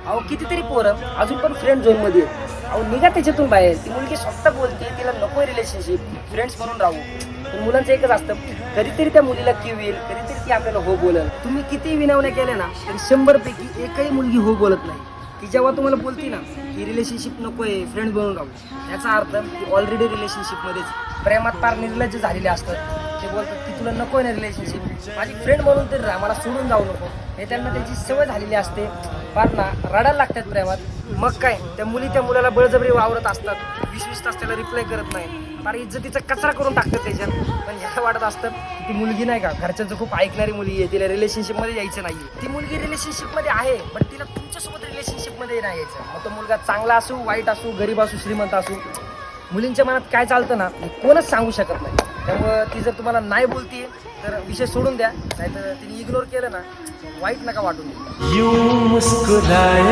अहो कितीतरी पोरं अजून पण फ्रेंड झोन मध्ये आहेत. अहो निघा त्याच्यातून बाहेर. ती मुलगी स्वतः बोलते तिला नकोय रिलेशनशिप, फ्रेंड्स म्हणून राहू. पण मुलांचं एकच असतं, कधीतरी त्या मुलीला किव येईल, कधीतरी ती आपल्याला हो बोलेल. तुम्ही किती विनवण्या केल्या ना तरी 100 पैकी एकही मुलगी हो बोलत नाही. ती जेव्हा तुम्हाला बोलती ना की रिलेशनशिप नकोय, फ्रेंड बनून राहू, याचा अर्थ ती ऑलरेडी रिलेशनशिपमध्येच प्रेमात पार निर्लज्ज झालेले असतात. ते बोलतात की तुला नको आहे ना रिलेशनशिप, माझी फ्रेंड म्हणून तरी राहा, मला सोडून जाऊ नको. हे त्यांना त्याची सवय झालेली असते. फार ना रडायला लागतात प्रेमात. मग काय त्या मुली त्या मुलाला बळजबरी वावरत असतात. 20-20 तास त्याला रिप्लाय करत नाही, फार इज्जतीचा कचरा करून टाकतात त्याच्यात. पण ह्याला वाटत असतं की ती मुलगी नाही का घरच्यांचं खूप ऐकणारी मुलगी आहे, तिला रिलेशनशिपमध्ये यायचं नाही. ती मुलगी रिलेशनशिपमध्ये आहे पण तिला तुमच्यासोबत रिलेशनशिपमध्ये नाही यायचं. मग तो मुलगा चांगला असू, वाईट असू, गरीब असू, श्रीमंत असू, मुलींच्या मनात काय चालतं ना हे कोणच सांगू शकत नाही. त्यामुळं ती जर तुम्हाला नाही बोलतीये तर विषय सोडून द्या, नाहीतर तिने इग्नोर केलं ना वाईट नका वाटून.